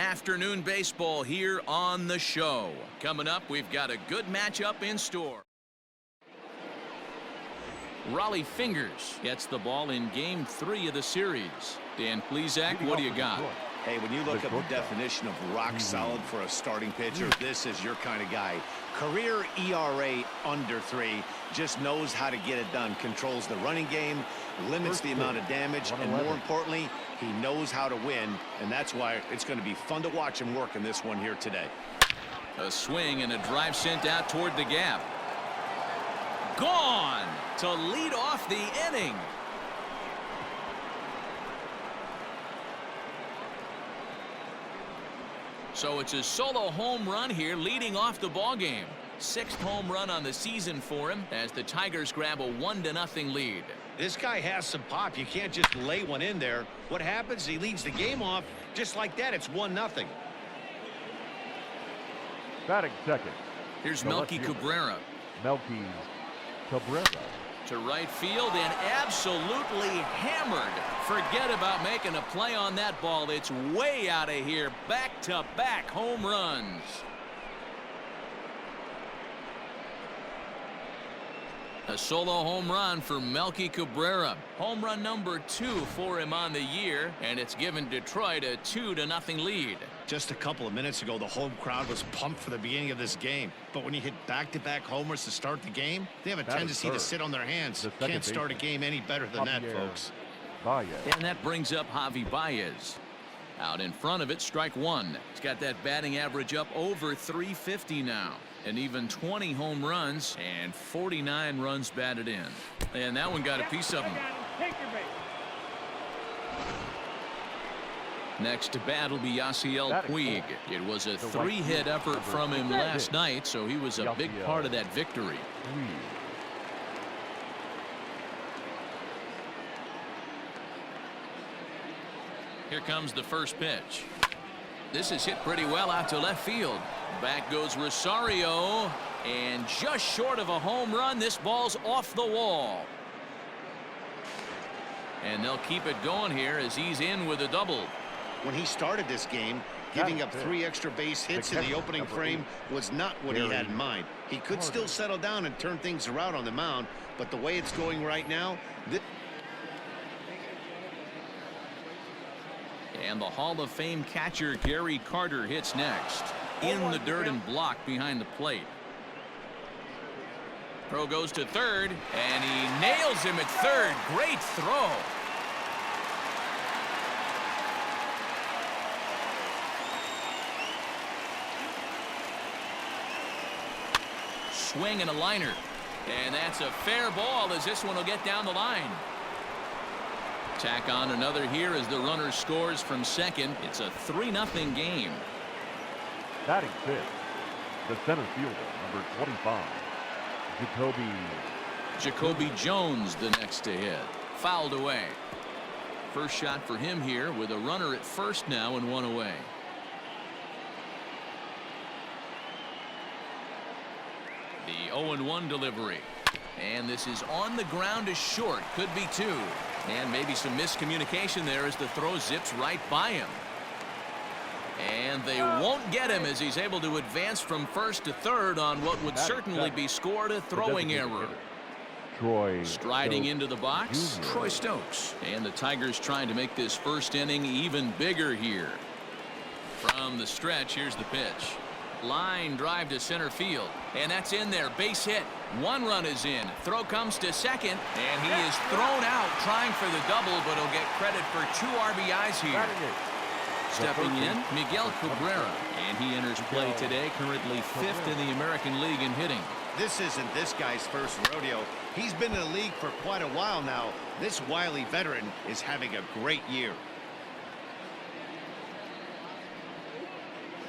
Afternoon baseball here on the show. Coming up, we've got a good matchup in store. Raleigh Fingers gets the ball in Game 3 of the series. Dan Plesac, what do you got? Hey, when you look at the definition of rock solid for a starting pitcher, this is your kind of guy. Career ERA under 3, just knows how to get it done. Controls the running game, limits the amount of damage, and more importantly, he knows how to win, and that's why it's going to be fun to watch him work in this one here today. A swing and a drive sent out toward the gap. Gone to lead off the inning. So it's a solo home run here leading off the ball game. 6th home run on the season for him as the Tigers grab a 1-0 lead. This guy has some pop. You can't just lay one in there. What happens? He leads the game off just like that. It's 1-0. Batting second. Here's Melky Cabrera. Melky Cabrera. To right field and absolutely hammered. Forget about making a play on that ball. It's way out of here. Back-to-back home runs. A solo home run for Melky Cabrera. Home run number 2 for him on the year, and it's given Detroit a 2-0 lead. Just a couple of minutes ago, the home crowd was pumped for the beginning of this game. But when you hit back-to-back homers to start the game, they have a tendency to sit on their hands. Can't start a game any better than that, folks. And that brings up Javi Baez. Out in front of it, strike 1. He's got that batting average up over 350 now. And even 20 home runs and 49 runs batted in. And that one got a piece of him. Next to bat will be Yasiel Puig. It was a 3-hit effort from him last night, so he was a big part of that victory. Here comes the first pitch. This is hit pretty well out to left field. Back goes Rosario, and just short of a home run, this ball's off the wall. And they'll keep it going here as he's in with a double. When he started this game, giving up 3 extra base hits in the opening frame was not what he had in mind. He could still settle down and turn things around on the mound, but the way it's going right now, and the Hall of Fame catcher Gary Carter hits next. In the dirt and blocked behind the plate. Throw goes to third, and he nails him at third. Great throw. Swing and a liner. And that's a fair ball as this one will get down the line. Tack on another here as the runner scores from second. It's a 3-0 game. Batting fifth, the center fielder, number 25, Jacoby Jones, the next to hit. Fouled away. First shot for him here with a runner at first now and 1 away. The 0-1 delivery. And this is on the ground to short. Could be 2. And maybe some miscommunication there as the throw zips right by him. And they won't get him as he's able to advance from first to third on what would certainly be scored a throwing error. Striding into the box, Troy Stokes. And the Tigers trying to make this first inning even bigger here. From the stretch, here's the pitch. Line drive to center field. And that's in there. Base hit. 1 run is in. Throw comes to second. And he is thrown out trying for the double, but he'll get credit for 2 RBIs here. Stepping in, Miguel Cabrera, and he enters play today, currently 5th in the American League in hitting. This isn't this guy's first rodeo. He's been in the league for quite a while now. This wily veteran is having a great year.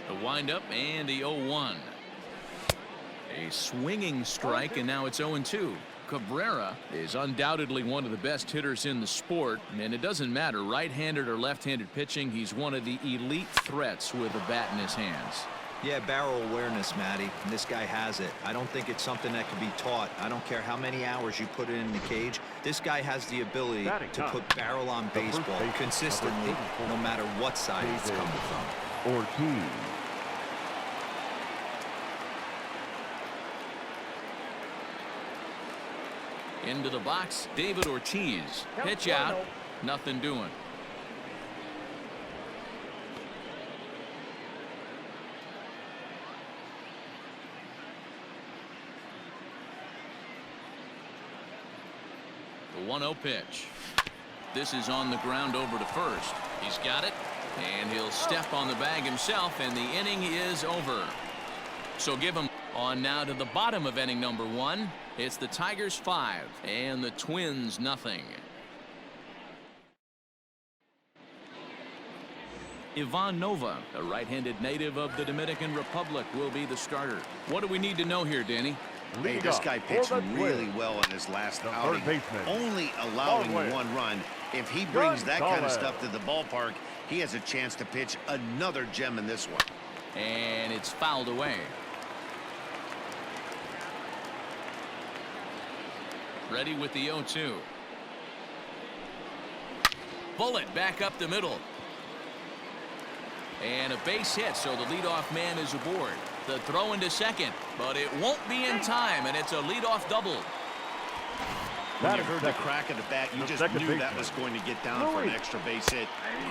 The windup and the 0-1. A swinging strike, and now it's 0-2. Cabrera is undoubtedly one of the best hitters in the sport, and it doesn't matter right-handed or left-handed pitching. He's one of the elite threats with a bat in his hands. Yeah, barrel awareness, Matty, and this guy has it. I don't think it's something that can be taught. I don't care how many hours you put it in the cage. This guy has the ability to put barrel on baseball consistently, no matter what side it's coming from. Ortiz. Into the box, David Ortiz. Pitch out, nothing doing. The 1-0 pitch. This is on the ground over to first. He's got it, and he'll step on the bag himself, and the inning is over. So give him on now to the bottom of inning number 1. It's the Tigers 5 and the Twins nothing. Ivan Nova, a right-handed native of the Dominican Republic, will be the starter. What do we need to know here, Danny? Hey, this guy pitched really well in his last outing, only allowing 1 run. If he brings that kind of stuff to the ballpark, he has a chance to pitch another gem in this one. And it's fouled away. Ready with the 0-2. Bullet back up the middle. And a base hit, so the leadoff man is aboard. The throw into second, but it won't be in time, and it's a leadoff double. When you heard the crack of the bat, you just knew that was going to get down for an extra base hit.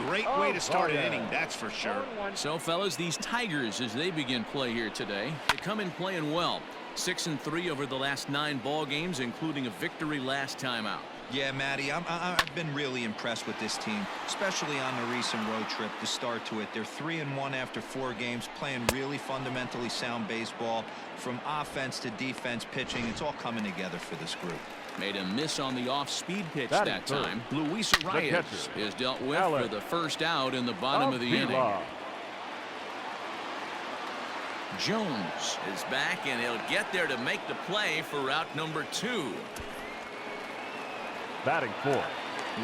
Great way to start an inning, that's for sure. So, fellas, these Tigers, as they begin play here today, they come in playing well. 6-3 over the last 9 ball games, including a victory last time out. Yeah, Matty, I've been really impressed with this team, especially on the recent road trip to start to it. They're 3-1 after 4 games, playing really fundamentally sound baseball. From offense to defense, pitching, it's all coming together for this group. Made a miss on the off-speed pitch that time. Luis Arias is dealt with for the first out in the bottom of the inning. Jones is back, and he'll get there to make the play for route number 2. Batting 4th.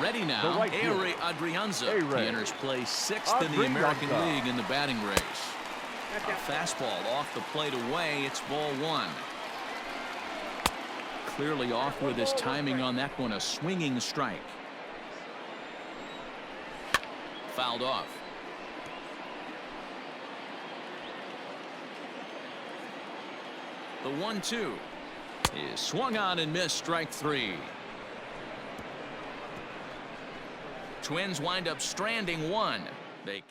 Ready now, Ehire Adrianza. He enters play 6th in the American League in the batting race. A fastball off the plate away. It's ball 1. Clearly off with his timing on that one. A swinging strike. Fouled off. The 1-2 is swung on and missed. Strike 3. Twins wind up stranding 1. They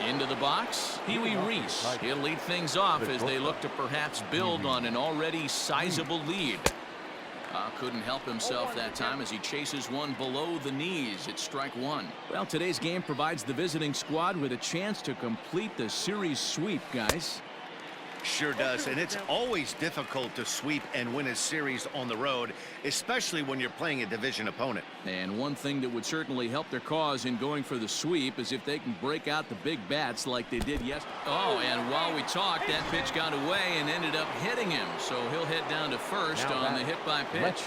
into the box. Huey Reese. He'll lead things off as they look to perhaps build on an already sizable lead. Couldn't help himself that time as he chases one below the knees. It's strike 1. Well, today's game provides the visiting squad with a chance to complete the series sweep, guys. Sure does, and it's always difficult to sweep and win a series on the road, especially when you're playing a division opponent. And one thing that would certainly help their cause in going for the sweep is if they can break out the big bats like they did yesterday. Oh, and while we talked, that pitch got away and ended up hitting him, so he'll head down to first on the hit by pitch.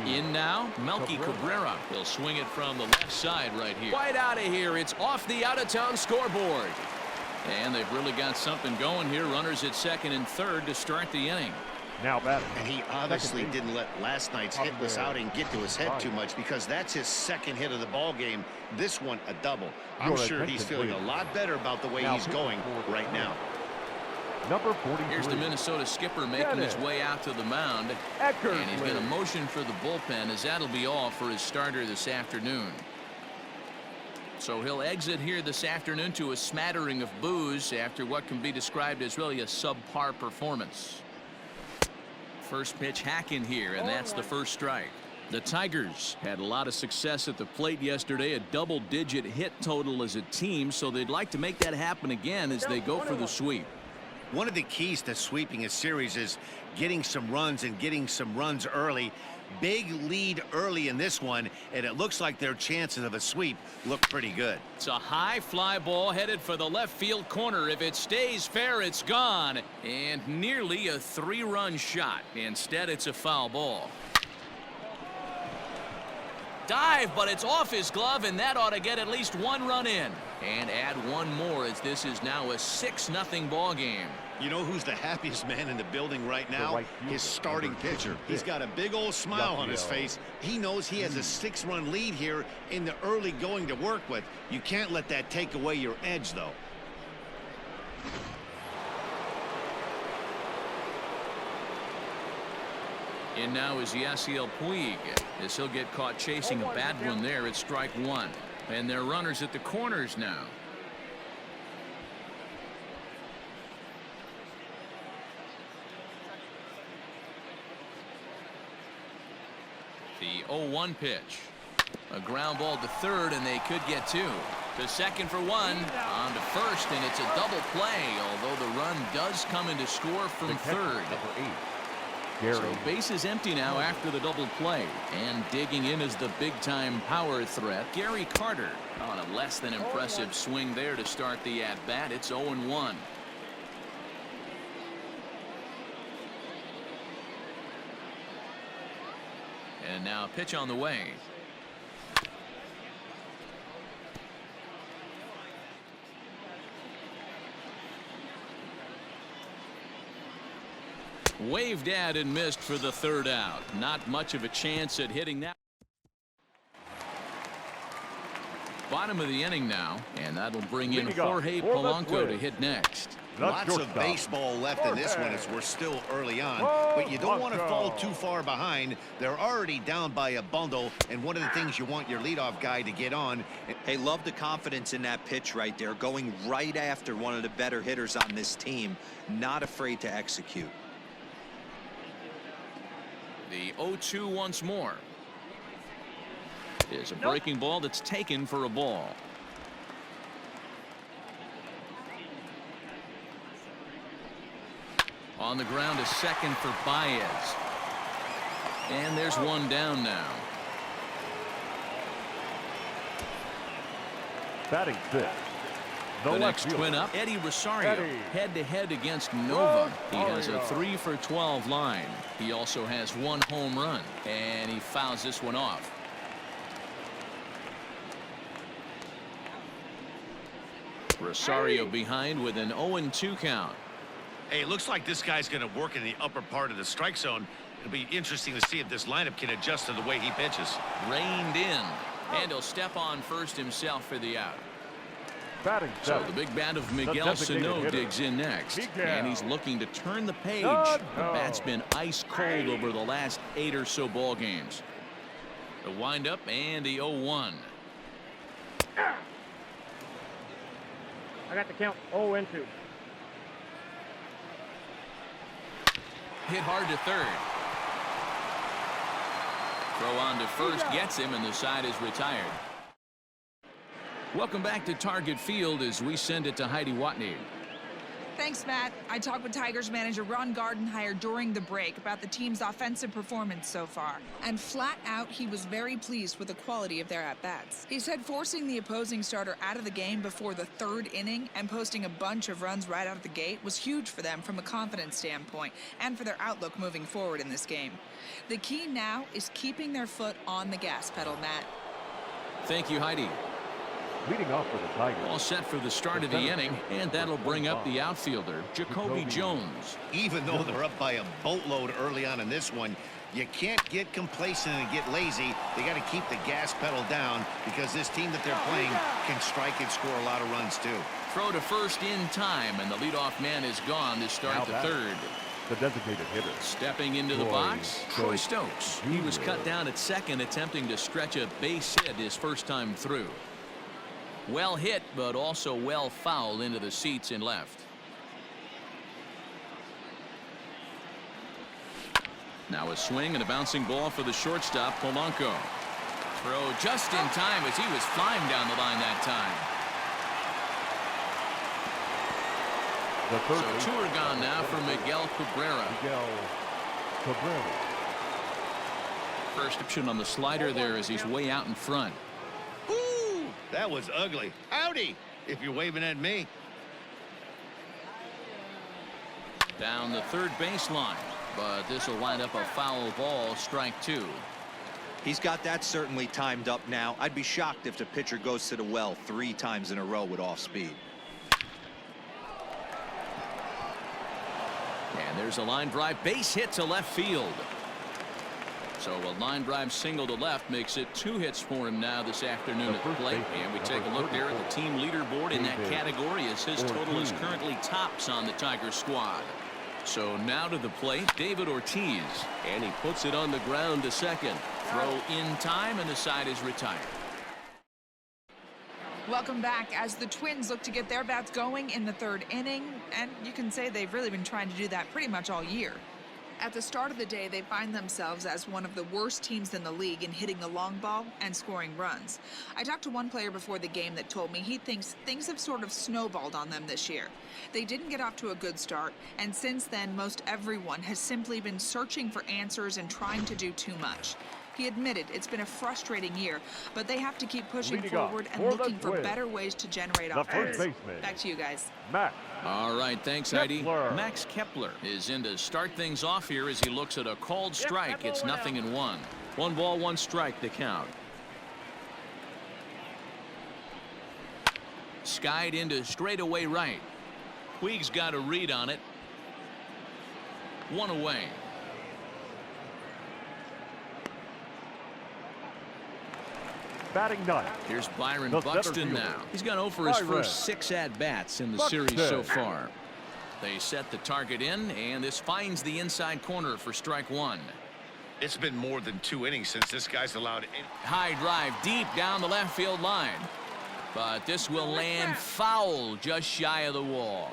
In now, Melky Cabrera. He'll swing it from the left side right here. Right out of here. It's off the out-of-town scoreboard. And they've really got something going here. Runners at second and third to start the inning. Now batting. And he obviously didn't let last night's hitless outing get to his head too much, because that's his second hit of the ball game. This one a double. I'm sure he's feeling a lot better about the way he's going right now. Number 43. Here's the Minnesota skipper making his way out to the mound. And he's going to motion for the bullpen, as that'll be all for his starter this afternoon. So he'll exit here this afternoon to a smattering of boos after what can be described as really a subpar performance. First pitch hack in here, and that's the first strike. The Tigers had a lot of success at the plate yesterday, a double-digit hit total as a team, so they'd like to make that happen again as they go for the sweep. One of the keys to sweeping a series is getting some runs and getting some runs early. Big lead early in this one, and it looks like their chances of a sweep look pretty good. It's a high fly ball headed for the left field corner. If it stays fair, it's gone. And nearly a 3-run shot. Instead, it's a foul ball. dive, but it's off his glove, and that ought to get at least one run in. And add one more as this is now a 6-0 ball game. You know who's the happiest man in the building right now? right fielder, His starting number pitcher. 66. He's got a big old smile on his face. He knows he has a 6-run lead here in the early going to work with. You can't let that take away your edge, though. In now is Yasiel Puig, as he'll get caught chasing a bad one there at strike one. And they're runners at the corners now. The 0-1 pitch. A ground ball to third, and they could get two. To second for one. On to first, and it's a double play, although the run does come into score from third. Number 8. So base is empty now after the double play. And digging in is the big-time power threat, Gary Carter. On a less than impressive swing there to start the at-bat. It's 0-1. And now a pitch on the way. Waved at and missed for the third out. Not much of a chance at hitting that. Bottom of the inning now, and that'll bring in Jorge Polanco to hit next. Lots of baseball left in this one as we're still early on, but you don't want to fall too far behind. They're already down by a bundle, and one of the things you want your leadoff guy to get on. Hey, love the confidence in that pitch right there, going right after one of the better hitters on this team, not afraid to execute. The 0-2 once more. Is a breaking ball that's taken for a ball. On the ground, a second for Baez. And there's one down now. Batting fifth. The next twin up, Eddie Rosario, head-to-head against Nova. He has a 3-for-12 line. He also has one home run, and he fouls this one off. Rosario behind with an 0-2 count. Hey, it looks like this guy's going to work in the upper part of the strike zone. It'll be interesting to see if this lineup can adjust to the way he pitches. Reined in, and he'll step on first himself for the out. So the big bat of Miguel Sano digs in next, and he's looking to turn the page. The bat's been ice cold over the last 8 or so ball games. The windup and the 0-1. I got the count 0-2. Hit hard to third. Throw on to first gets him, and the side is retired. Welcome back to Target Field as we send it to Heidi Watney. Thanks, Matt. I talked with Tigers manager Ron Gardenhire during the break about the team's offensive performance so far. And flat out, he was very pleased with the quality of their at-bats. He said forcing the opposing starter out of the game before the third inning and posting a bunch of runs right out of the gate was huge for them from a confidence standpoint and for their outlook moving forward in this game. The key now is keeping their foot on the gas pedal, Matt. Thank you, Heidi. Leading off for the Tigers. All set for the start of the inning, and that'll bring up the outfielder, Jacoby Jones. Even though they're up by a boatload early on in this one, you can't get complacent and get lazy. They got to keep the gas pedal down because this team that they're playing can strike and score a lot of runs too. Throw to first in time, and the leadoff man is gone to start the third. The designated hitter. Stepping into the box, Troy Stokes. He was cut down at second, attempting to stretch a base hit his first time through. Well hit, but also well fouled into the seats in left. Now a swing and a bouncing ball for the shortstop, Polanco. Throw just in time as he was flying down the line that time. So two are gone now for Miguel Cabrera. First option on the slider there as he's way out in front. That was ugly. Howdy, if you're waving at me. Down the third baseline, but this will wind up a foul ball, strike two. He's got that certainly timed up now. I'd be shocked if the pitcher goes to the well 3 times in a row with off speed. And there's a line drive base hit to left field. So a line drive single to left makes it 2 hits for him now this afternoon at the plate. And we take a look there at the team leaderboard in that category as his total is currently tops on the Tigers squad. So now to the plate, David Ortiz, and he puts it on the ground to second. Throw in time, and the side is retired. Welcome back as the Twins look to get their bats going in the 3rd inning, and you can say they've really been trying to do that pretty much all year. At the start of the day, they find themselves as one of the worst teams in the league in hitting the long ball and scoring runs. I talked to one player before the game that told me he thinks things have sort of snowballed on them this year. They didn't get off to a good start, and since then, most everyone has simply been searching for answers and trying to do too much. He admitted it's been a frustrating year, but they have to keep pushing forward and looking for better ways to generate offense. Back to you guys. Max. All right, thanks, Heidi. Max Kepler is in to start things off here as he looks at a called strike. It's 0-1. 1 ball, 1 strike, the count. Skied into straightaway right. Puig's got a read on it. 1 away. Batting 9th. Here's Byron Buxton now. He's gone over his first 6 at-bats in the series so far. They set the target in, and this finds the inside corner for strike 1. It's been more than 2 innings since this guy's allowed in. High drive deep down the left field line. But this will land foul just shy of the wall.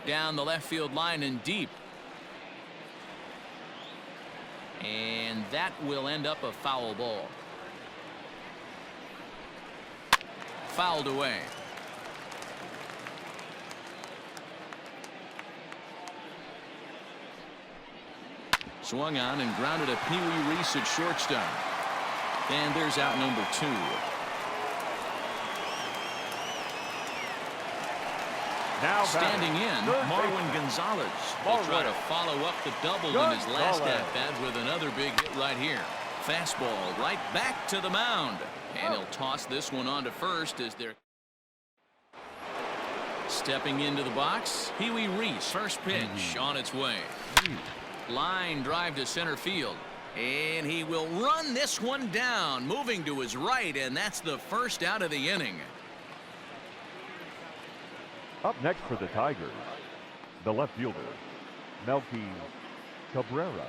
Down the left field line and deep. And that will end up a foul ball. Fouled away. Swung on and grounded a Pee Wee Reese at shortstop. And there's out number 2. Now standing in, Marwin Gonzalez will try to follow up the double in his last at-bat with another big hit right here. Fastball right back to the mound. And he'll toss this one on to first as they're stepping into the box. Pee Wee Reese, first pitch on its way. Line drive to center field. And he will run this one down, moving to his right, and that's the first out of the inning. Up next for the Tigers, the left fielder, Melky Cabrera.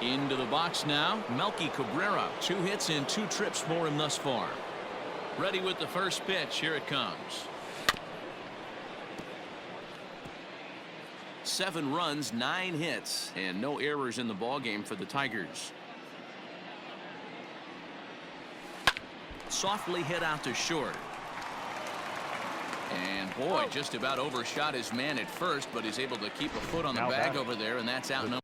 Into the box now, Melky Cabrera. 2 hits and 2 trips for him thus far. Ready with the first pitch. Here it comes. 7 runs, 9 hits, and no errors in the ballgame for the Tigers. Softly hit out to short. And boy, just about overshot his man at first, but he's able to keep a foot on the bag over there, and that's out number.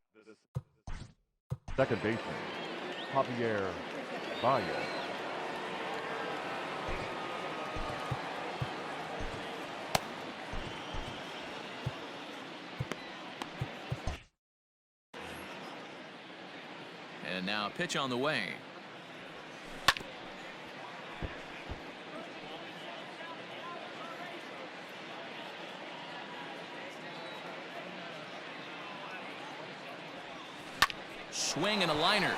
Second baseman, Javier Baez. And now a pitch on the way. Swing and a liner.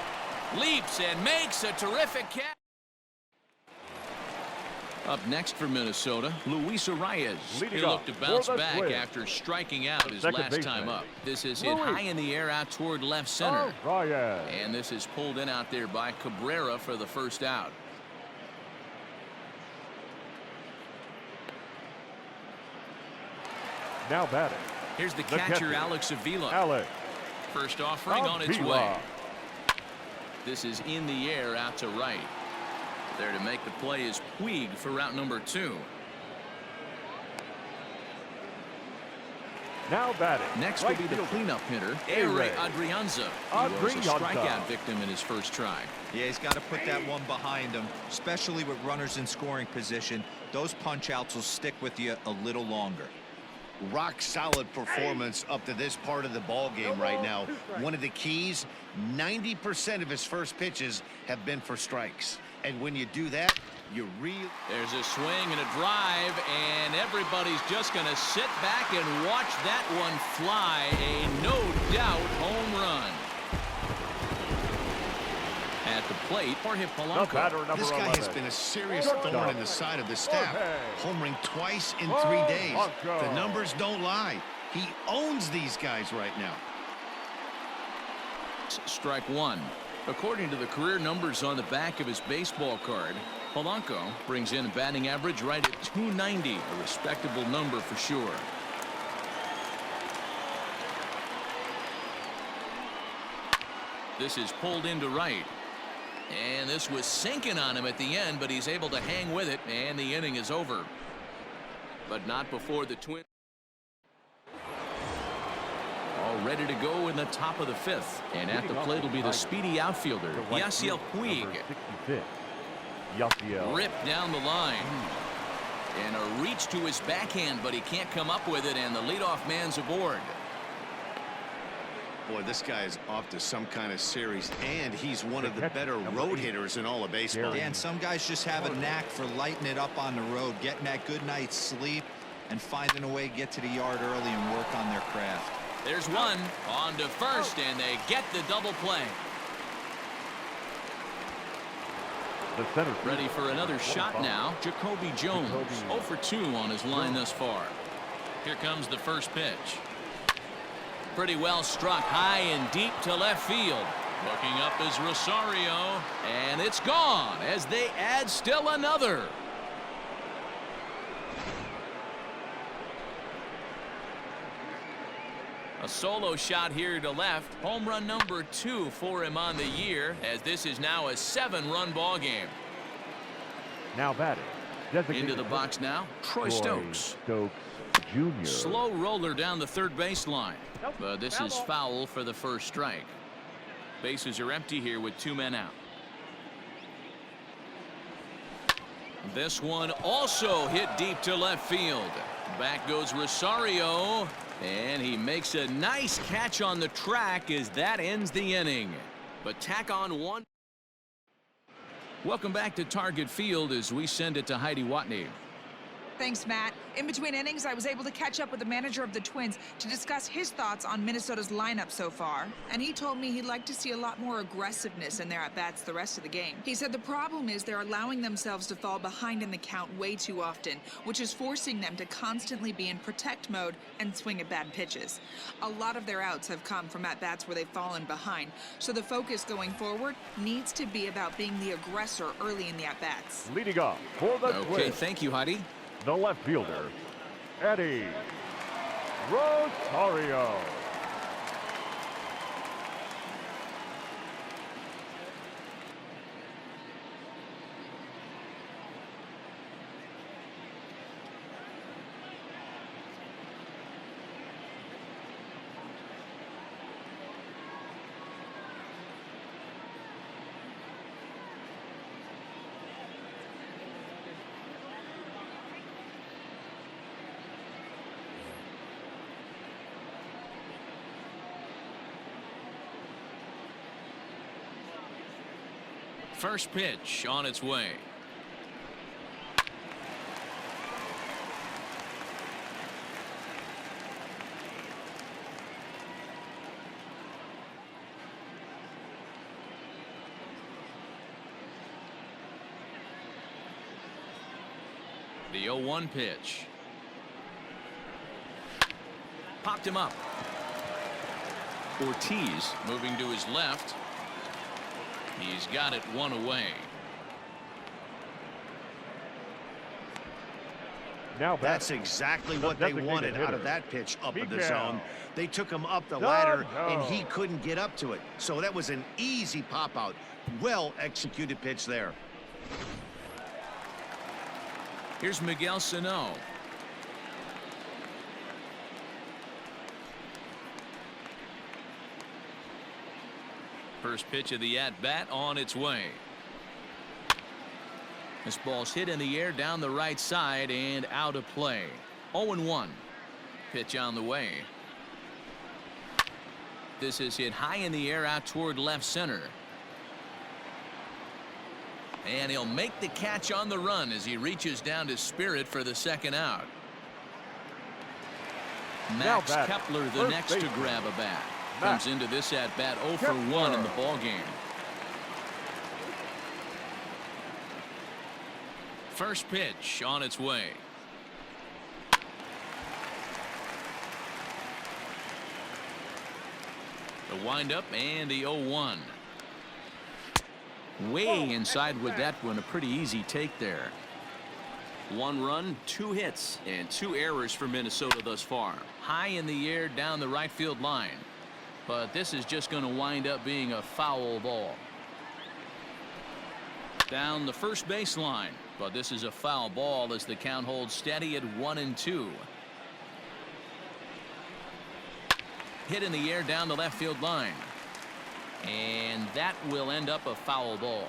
Leaps and makes a terrific catch. Up next for Minnesota, Luis Arias. He looked to bounce back after striking out his last time up. This is hit high in the air out toward left center. And this is pulled in out there by Cabrera for the first out. Now batting. Here's the catcher, Alex Avila. First offering on its way. This is in the air out to right. There to make the play is Puig for route number 2. Now batting. Next will be the cleanup hitter, Ehire Adrianza. He was a strikeout victim in his first try. Yeah, he's got to put that one behind him, especially with runners in scoring position. Those punch outs will stick with you a little longer. rock solid performance up to this part of the ball game right now. One of the keys, 90% of his first pitches have been for strikes. And when you do that, you really... There's a swing and a drive, and everybody's just going to sit back and watch that one fly. A no-doubt home run. At the plate, Jorge The batter, Polanco. number This guy 11. has been a serious thorn in the side of the staff. Homering twice in 3 days. Polanco. The numbers don't lie. He owns these guys right now. Strike one. According to the career numbers on the back of his baseball card, Polanco brings in a batting average right at .290, a respectable number for sure. This is pulled into right. And this was sinking on him at the end, but he's able to hang with it, and the inning is over. But not before the Twins. All ready to go in the top of the fifth. And at the plate will be the speedy outfielder, The right Yasiel fielder, Puig. number 66. Yasiel. Ripped down the line. And a reach to his backhand, but he can't come up with it, and the leadoff man's aboard. Boy, this guy is off to some kind of series, and he's one of the better road hitters in all of baseball. Dan, some guys just have a knack for lighting it up on the road, getting that good night's sleep, and finding a way to get to the yard early and work on their craft. There's one on to first, and they get the double play. The center fielder, Ready for another shot 25. now. Jacoby Jones, 0 for 2 on his line thus far. Here comes the first pitch. Pretty well struck high and deep to left field. Looking up is Rosario, and it's gone as they add still another. A solo shot here to left. Home run number 2 for him on the year, as this is now a 7-run ball game. Now batting. Designated Into the box now, Troy Stokes. Stokes Jr. Slow roller down the third baseline, but this is foul for the first strike. Bases are empty here with 2 men out. This one also hit deep to left field. Back goes Rosario, and he makes a nice catch on the track as that ends the inning. But tack on one. Welcome back to Target Field as we send it to Heidi Watney. Thanks, Matt. In between innings, I was able to catch up with the manager of the Twins to discuss his thoughts on Minnesota's lineup so far. And he told me he'd like to see a lot more aggressiveness in their at-bats the rest of the game. He said the problem is they're allowing themselves to fall behind in the count way too often, which is forcing them to constantly be in protect mode and swing at bad pitches. A lot of their outs have come from at-bats where they've fallen behind, so the focus going forward needs to be about being the aggressor early in the at-bats. Leading off for the Okay, Twins, thank you, Heidi. the left fielder, Eddie Rosario. First pitch on its way. The 0-1 pitch. Popped him up. Ortiz moving to his left. He's got it one away. Now That's batting, exactly the what they designated wanted out hitter, of that pitch up in the Miguel zone. They took him up the ladder, and he Sano. couldn't get up to it. So that was an easy pop-out. Well-executed pitch there. Here's Miguel Sano. First pitch of the at-bat on its way. This ball's hit in the air down the right side and out of play. 0-1. Pitch on the way. This is hit high in the air out toward left center. And he'll make the catch on the run as he reaches down to Spirit for the second out. Max Kepler, the next to grab a bat. Comes into this at bat 0 for 1 in the ball game. First pitch on its way. The windup and the 0-1. Way inside with that one. A pretty easy take there. 1 run, 2 hits, and 2 errors for Minnesota thus far. High in the air down the right field line. But this is just going to wind up being a foul ball. Down the first baseline. But this is a foul ball as the count holds steady at 1-2. Hit in the air down the left field line. And that will end up a foul ball.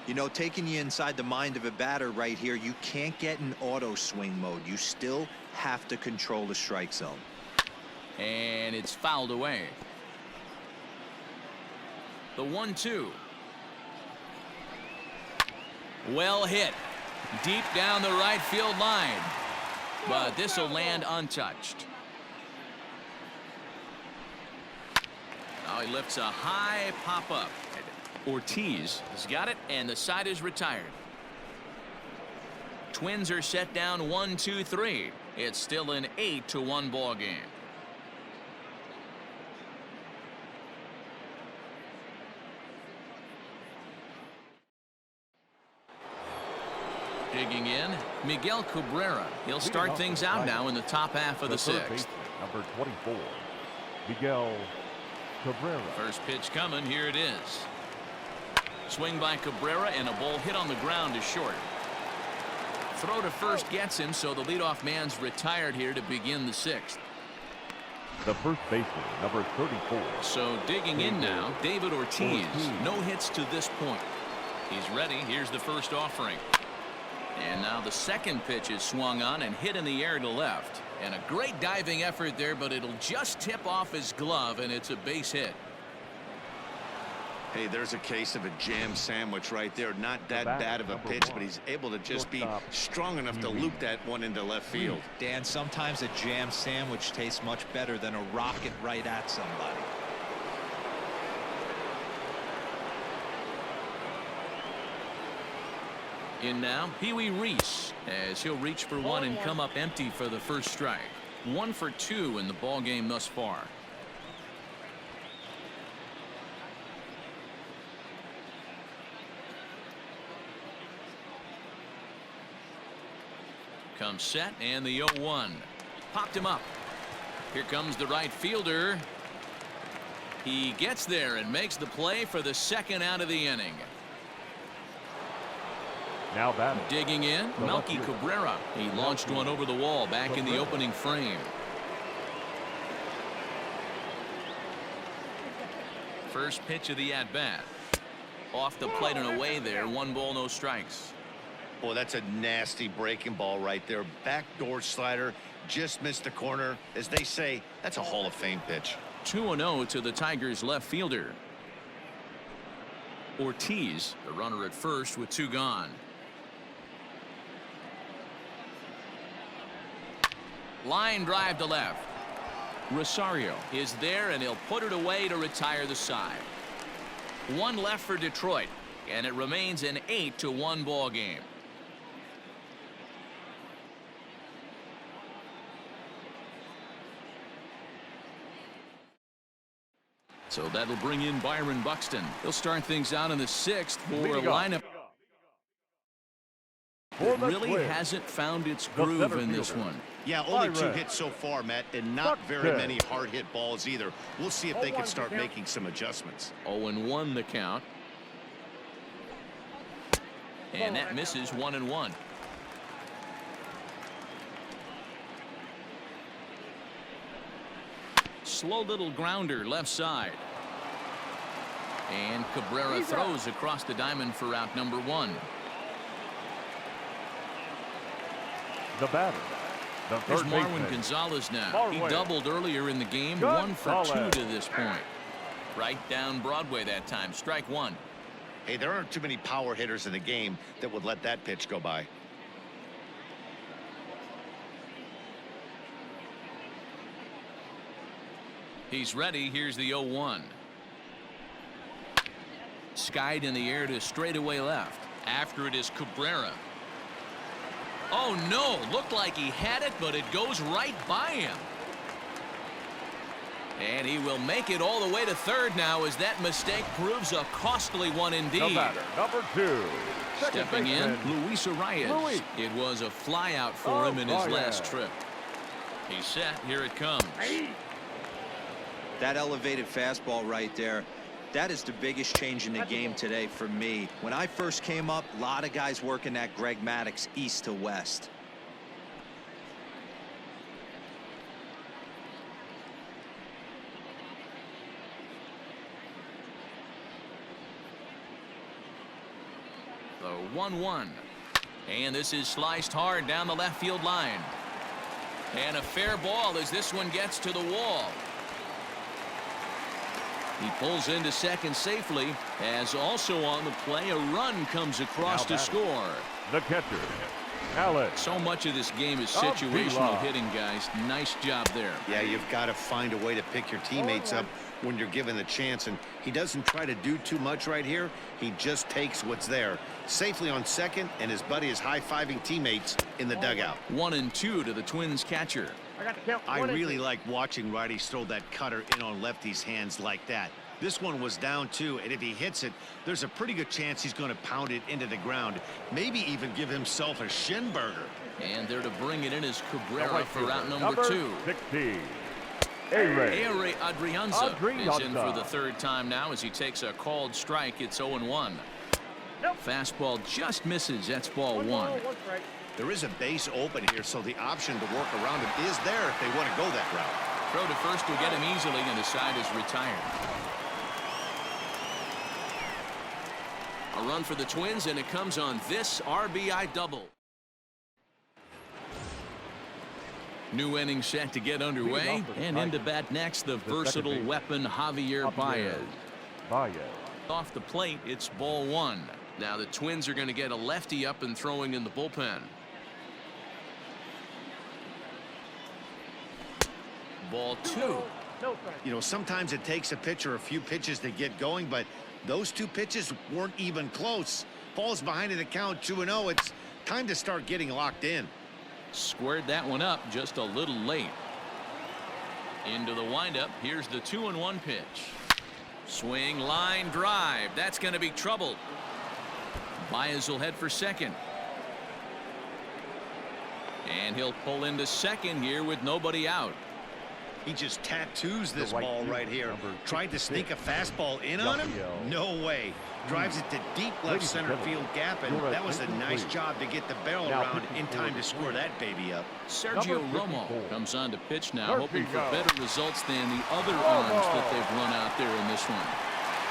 You know, taking you inside the mind of a batter right here, you can't get in auto swing mode. You still have to control the strike zone. And it's fouled away. The 1-2. Well hit. Deep down the right field line. But this will land untouched. Now he lifts a high pop-up. Ortiz has got it, and the side is retired. Twins are set down 1-2-3. It's still an 8-1 ball game. Digging in, Miguel Cabrera. He'll start things out now in the top half of the 6th. Number 24, Miguel Cabrera. First pitch coming. Here it is. Swing by Cabrera and a ball hit on the ground to short. Throw to first gets him, so the leadoff man's retired here to begin the 6th. The first baseman, number 34. So digging in now, David Ortiz. No hits to this point. He's ready. Here's the first offering. And now the second pitch is swung on and hit in the air to left. And a great diving effort there, but it'll just tip off his glove, and it's a base hit. Hey, there's a case of a jam sandwich right there. Not that bad of a pitch, but he's able to just be strong enough to loop that one into left field. Dan, sometimes a jam sandwich tastes much better than a rocket right at somebody. In now, Pee Wee Reese, as he'll reach for one and come up empty for the first strike. 1 for 2 in the ball game thus far. Comes set, and the 0-1. Popped him up. Here comes the right fielder. He gets there and makes the play for the second out of the inning. Now batting. Digging in, Melky Cabrera. He launched one over the wall back in the opening frame. First pitch of the at-bat. Off the plate and away there. 1 ball, no strikes. Boy, that's a nasty breaking ball right there. Backdoor slider. Just missed the corner. As they say, that's a Hall of Fame pitch. 2-0 to the Tigers left fielder. Ortiz, the runner at first with 2 gone. Line drive to left. Rosario is there, and he'll put it away to retire the side. 1 left for Detroit, and it remains an 8-1 ball game. So that'll bring in Byron Buxton. He'll start things out in the 6th for a lineup that really hasn't found its groove in this one. Yeah, only 2 hits so far, Matt, and not very many hard hit balls either. We'll see if they can start making some adjustments. 0-1 the count. And that misses. 1-1. Slow little grounder left side. And Cabrera throws across the diamond for out number 1. The batter, The Here's third Marwin baseman. Gonzalez now. He Marwin. doubled earlier in the game. 1 for 2 Gonzalez. to this point. Right down Broadway that time. Strike one. Hey, there aren't too many power hitters in the game that would let that pitch go by. He's ready. Here's the 0-1. Skied in the air to straightaway left. After it is Cabrera. Oh, no. Looked like he had it, but it goes right by him. And he will make it all the way to third now as that mistake proves a costly one The indeed. batter, number 2. Second Stepping in, baseman. Luis Arias. Luis. It was a flyout for him in his Arias. last trip. He's set. Here it comes. That elevated fastball right there, that is the biggest change in the game today for me. When I first came up, a lot of guys working that Greg Maddux east to west. The 1-1. And this is sliced hard down the left field line. And a fair ball as this one gets to the wall. He pulls into second safely, as also on the play a run comes across Now to batting. score. The catcher, Alex. So much of this game is Avila. situational hitting, guys. Nice job there. Yeah, you've got to find a way to pick your teammates up when you're given the chance, and he doesn't try to do too much right here. He just takes what's there. Safely on second, and his buddy is high-fiving teammates in the dugout. 1-2 to the Twins catcher. I got the count. I 1 and really 2. like watching righties throw that cutter in on lefties' hands like that. This one was down two, and if he hits it, there's a pretty good chance he's going to pound it into the ground. Maybe even give himself a shin burger. And there to bring it in is The Cabrera right for fielder, route number 2. 16. A-Ray. Aire Adrianza is in for Adrianza. the third time now as he takes a called strike. It's 0-1. Nope. Fastball just misses. That's ball 1. 1 strike. There is a base open here, so the option to work around it is there if they want to go that route. Throw to first will get him easily, and the side is retired. A run for the Twins, and it comes on this RBI double. New inning set to get underway, and into bat next, the versatile baseman, weapon Javier Baez. Baez. Off the plate, it's ball 1. Now the Twins are going to get a lefty up and throwing in the bullpen. Ball 2. No strike. You know, sometimes it takes a pitcher a few pitches to get going, but those 2 pitches weren't even close. Falls behind in the count 2-0. It's time to start getting locked in. Squared that one up just a little late. Into the windup. Here's the 2-1 pitch. Swing, line, drive. That's going to be trouble. Baez will head for second. And he'll pull into second here with nobody out. He just tattoos this The right ball fielder, right here. number Tried to sneak a 6. fastball in on him? Yasiel. No way. Drives it to deep left Ladies and center gentlemen, field gap, and you're at that was a 19 nice please. job to get the barrel Now around pitching in for time the to score that baby up. Sergio Number Romo 54. comes on to pitch now, hoping for Sergio. better results than the other Romo. arms that they've run out there in this one.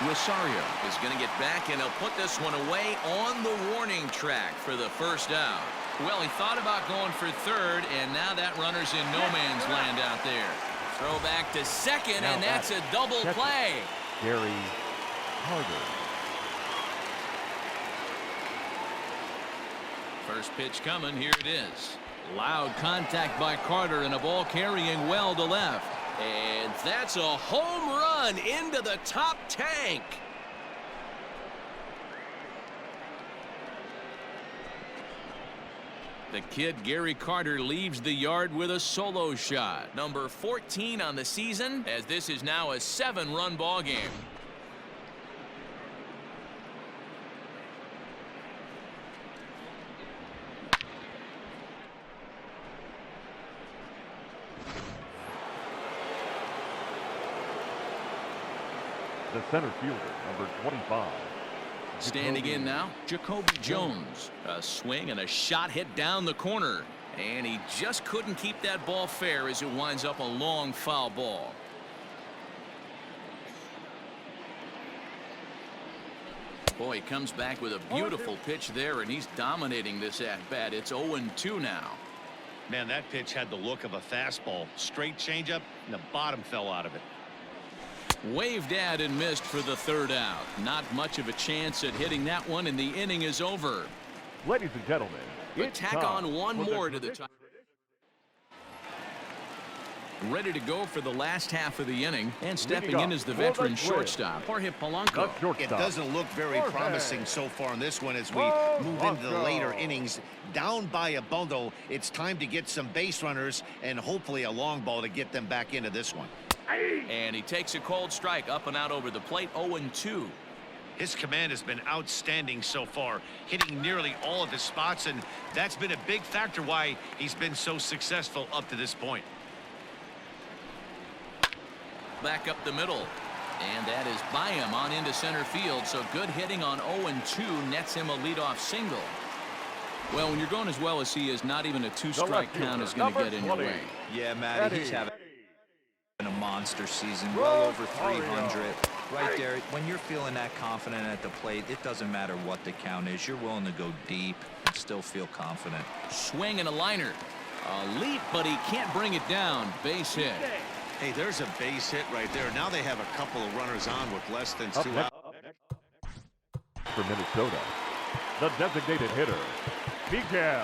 Rosario is going to get back, and he'll put this one away on the warning track for the first out. Well, he thought about going for third, and now that runner's in no man's land out there. Throw back to second, Now and that's a batting. double Catcher. play. Gary Carter. First pitch coming. Here it is. Loud contact by Carter, and a ball carrying well to left. And that's a home run into the top tank. The kid Gary Carter leaves the yard with a solo shot. Number 14 on the season, as this is now a 7-run ball game. The center fielder, number 25. Standing in now, Jacoby Jones. A swing and a shot hit down the corner. And he just couldn't keep that ball fair as it winds up a long foul ball. Boy, he comes back with a beautiful pitch there, and he's dominating this at-bat. It's 0-2 now. Man, that pitch had the look of a fastball. Straight changeup, and the bottom fell out of it. Waved at and missed for the third out. Not much of a chance at hitting that one, and the inning is over. Ladies and gentlemen, But it's tack time on one for more to the tradition- top. Ready to go for the last half of the inning, and stepping in is the veteran shortstop, Jorge The Polanco. It shortstop. doesn't look very Jorge. promising so far in this one as we move into the Polanco. later innings. Down by a bundle, it's time to get some base runners and hopefully a long ball to get them back into this one. And he takes a cold strike up and out over the plate, 0-2. His command has been outstanding so far, hitting nearly all of his spots, and that's been a big factor why he's been so successful up to this point. Back up the middle. And that is by him on into center field. So good hitting on 0-2 nets him a leadoff single. Well, when you're going as well as he is, not even a two-strike count is going to get in your way. Yeah, Matty, he's having a monster season, well over 300. Right there, when you're feeling that confident at the plate, it doesn't matter what the count is. You're willing to go deep and still feel confident. Swing and a liner. A leap, but he can't bring it down. Base hit. Hey, there's a base hit right there. Now they have a couple of runners on with less than Up 2 next outs. for Minnesota, the designated hitter, Miguel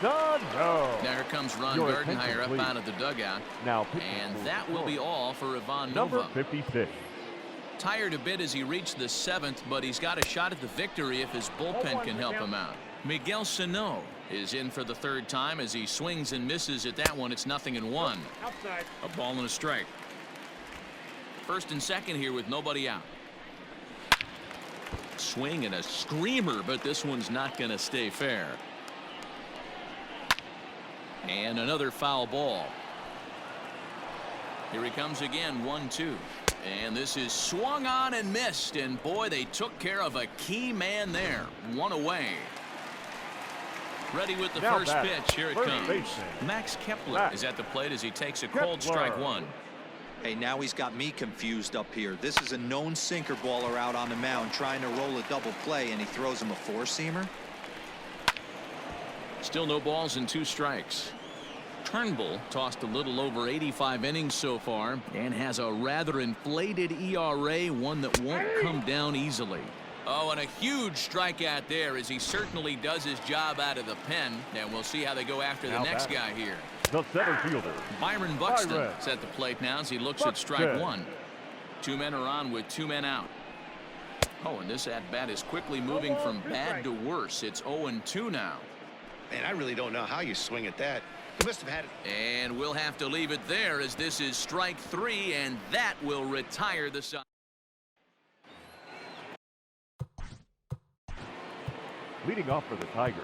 Sano. Now here comes Ron Your Gardenhire attention, up please. out of the dugout. Now pitching And for that will be Detroit, all for Ivan number Nova. 56. Tired a bit as he reached the 7th, but he's got a shot at the victory if his bullpen can help him out. Miguel Sano is in for the third time as he swings and misses at that one. It's 0-1. Outside. A ball and a strike. First and second here with nobody out. Swing and a screamer, but this one's not going to stay fair. And another foul ball. Here he comes again, 1-2. And this is swung on and missed. And boy, they took care of a key man there. One away. Ready with the Now first batting, pitch. Here it first comes. baseman. Max Kepler Max is at the plate as he takes a cold Kepler. strike one. Hey, now he's got me confused up here. This is a known sinker baller out on the mound trying to roll a double play, and he throws him a four-seamer. Still no balls and 2 strikes. Turnbull tossed a little over 85 innings so far and has a rather inflated ERA, one that won't come down easily. Oh, and a huge strikeout there as he certainly does his job out of the pen. And we'll see how they go after the Now next batting. guy here. The center fielder, Byron Buxton Byron is at the plate now as he looks at strike Buxton. 1. 2 men are on with 2 men out. Oh, and this at-bat is quickly moving from bad to worse. It's 0-2 now. Man, I really don't know how you swing at that. You must have had it. And we'll have to leave it there as this is strike 3, and that will retire the side. leading off for the Tigers,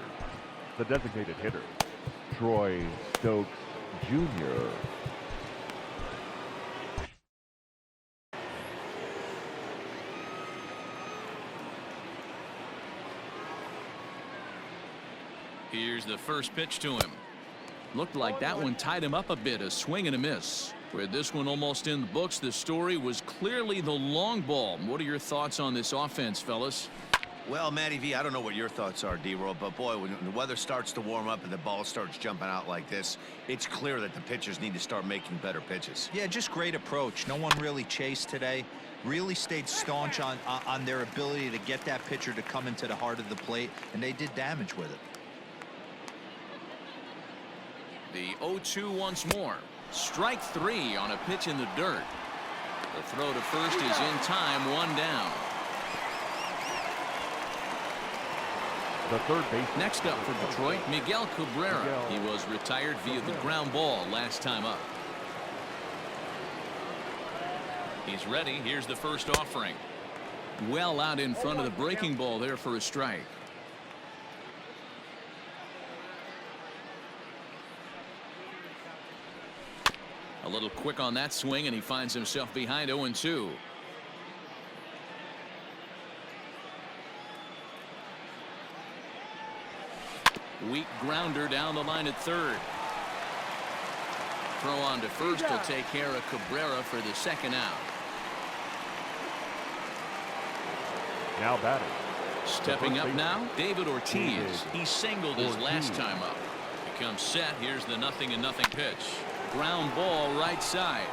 the designated hitter, Troy Stokes Jr. Here's the first pitch to him. Looked like that one tied him up a bit, a swing and a miss. With this one almost in the books, the story was clearly the long ball. What are your thoughts on this offense, fellas? Well, Matty V, I don't know what your thoughts are, D-Roll, but boy, when the weather starts to warm up and the ball starts jumping out like this, it's clear that the pitchers need to start making better pitches. Yeah, just great approach. No one really chased today. Really stayed staunch on their ability to get that pitcher to come into the heart of the plate, and they did damage with it. The 0-2 once more. Strike 3 on a pitch in the dirt. The throw to first is in time, 1 down. The third base. Next up for Detroit, Miguel Cabrera. He was retired via the ground ball last time up. He's ready. Here's the first offering. Well out in front of the breaking ball there for a strike. A little quick on that swing, and he finds himself behind 0-2. Weak grounder down the line at third. Throw on to first will take care of Cabrera for the second out. Now batting. Stepping up now, David Ortiz. He singled his last time up. comes set. Here's the 0-0 pitch. Ground ball right side.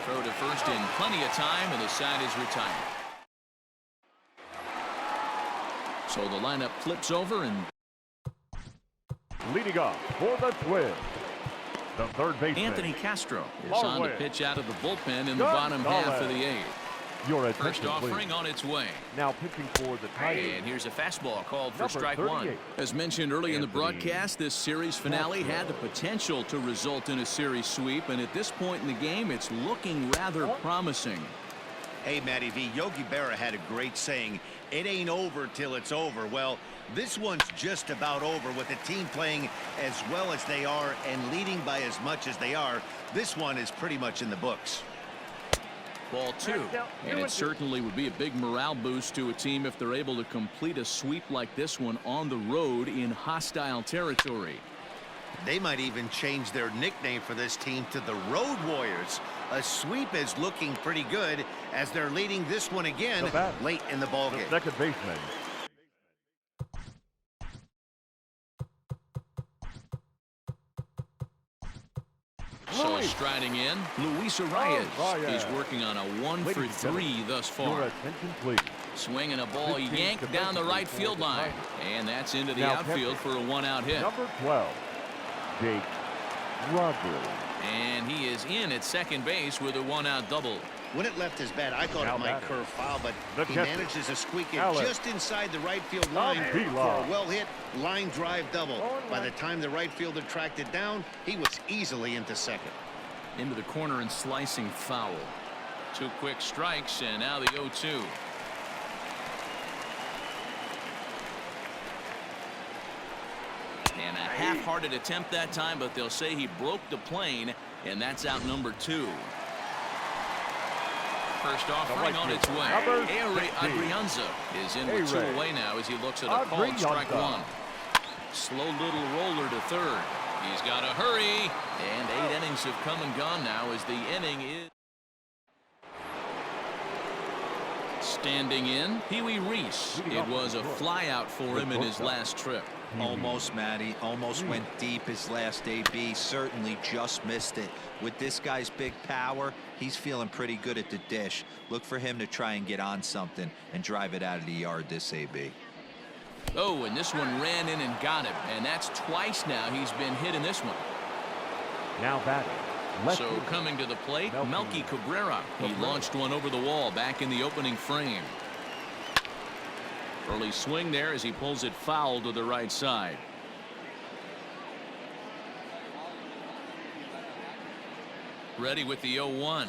Throw to first in plenty of time, and the side is retired. So the lineup flips over, and Leading off for the Twins, the third baseman, Anthony Castro is Marwin on to pitch out of the bullpen in the bottom half of the eighth. Your First attention, offering please. on its way. Now pitching for the Tigers. And here's a fastball called for Number strike 38. one. As mentioned early in the Anthony broadcast, this series finale had the potential to result in a series sweep, and at this point in the game, it's looking rather promising. Hey, Matty V, Yogi Berra had a great saying, it ain't over till it's over. Well, this one's just about over with the team playing as well as they are and leading by as much as they are. This one is pretty much in the books. Ball two. And it certainly would be a big morale boost to a team if they're able to complete a sweep like this one on the road in hostile territory. They might even change their nickname for this team to the Road Warriors. A sweep is looking pretty good as they're leading this one again late in the ballgame. Second baseman, So striding in, Luis Arias. Arias. He's working on a 1 for Ladies and 3 thus your far. attention, please. Swinging a ball 15 yanked down the right defensively field for the line. Tigers. And that's into the Now outfield catching. for a 1-out hit. Number 12, Jake Rogers. And he is in at second base with a 1-out double. When it left his bat, I thought Now it might batting. curve foul, but The he catcher, manages to squeak it Alex just inside the right field line for Avila. a well-hit line drive double. By the time the right fielder tracked it down, he was easily into second. Into the corner and slicing foul. 2 quick strikes, and now the 0-2. And a half-hearted attempt that time, but they'll say he broke the plane, and that's out number 2. First offering on its way. Number Ehire 16. Adrianza is in with 2 Ehire away now as he looks at a called strike Adrianza. 1. Slow little roller to third. He's got to hurry. And 8 innings have come and gone now as the inning is standing in. Pee Wee Reese. It was a flyout for him in his last trip. Almost, Matty. Almost went deep his last AB. Certainly just missed it. With this guy's big power, he's feeling pretty good at the dish. Look for him to try and get on something and drive it out of the yard this AB. Oh, and this one ran in and got him. And that's twice now he's been hit in this one. Now batting, left So fielder, coming to the plate, Melky Melky Cabrera. He Cabrera. launched one over the wall back in the opening frame. Early swing there as he pulls it foul to the right side. Ready with the 0-1.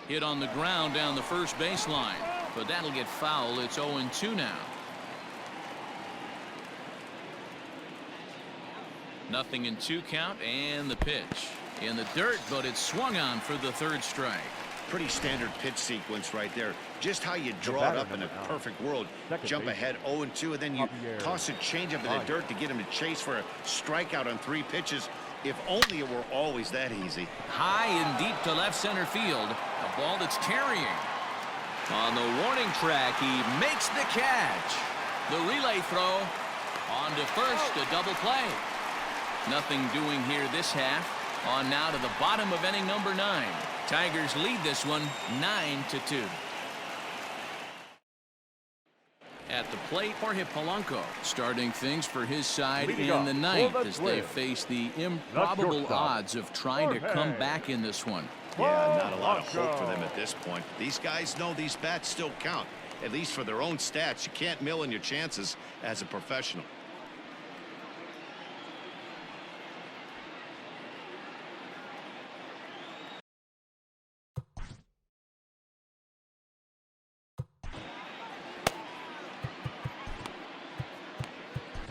Hit on the ground down the first baseline. But that'll get foul. It's 0-2 now. Nothing in 2 count, and the pitch. In the dirt, but it's swung on for the 3rd strike. Pretty standard pitch sequence right there. Just how you draw it batter up in a number 9. perfect world. Second Jump base. ahead 0-2, and then you Javier toss a changeup in the Baez. dirt to get him to chase for a strikeout on 3 pitches. If only it were always that easy. High and deep to left center field. A ball that's carrying. On the warning track, he makes the catch. The relay throw on to first, a double play. Nothing doing here this half. On now to the bottom of inning number 9. Tigers lead this one 9-2. At the plate, Jorge Polanco starting things for his side Leading in off the for 9th the as they Twins, face the improbable shortstop, odds of trying to come Jorge. back in this one. Yeah, not a lot of hope for Polanco. them at this point. These guys know these bats still count, at least for their own stats. You can't mill in your chances as a professional.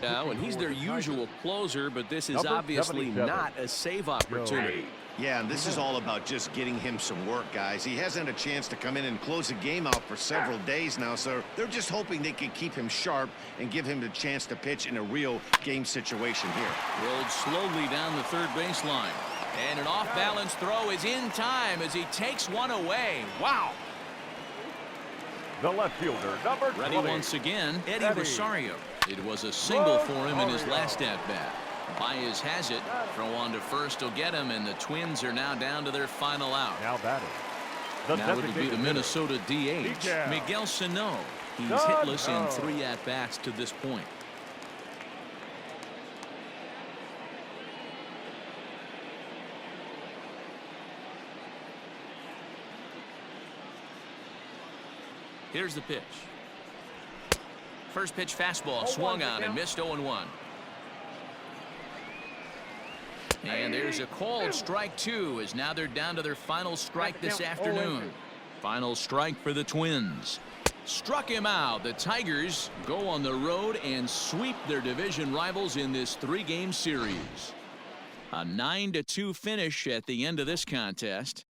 Now, and he's their usual closer, but this is Number obviously 77. not a save opportunity. Yeah, and this is all about just getting him some work, guys. He hasn't had a chance to come in and close a game out for several days now, so they're just hoping they can keep him sharp and give him the chance to pitch in a real game situation here. Rolled slowly down the 3rd baseline. And an off-balance throw is in time as he takes one away. Wow. the left fielder, number 20. Ready once again, Eddie Eddie Rosario. It was a single for him in his Rosario. last at-bat. Baez has it. Throw on to first will get him, and the Twins are now down to their final out. Now batting. The Now it'll be designated the hitter, Minnesota DH, Miguel Sano. He's hitless in 3 at-bats to this point. Here's the pitch. First pitch fastball swung on and missed 0-1. And there's a called strike 2 as now they're down to their final strike this afternoon. Final strike for the Twins. Struck him out. The Tigers go on the road and sweep their division rivals in this 3-game series. A 9-2 finish at the end of this contest.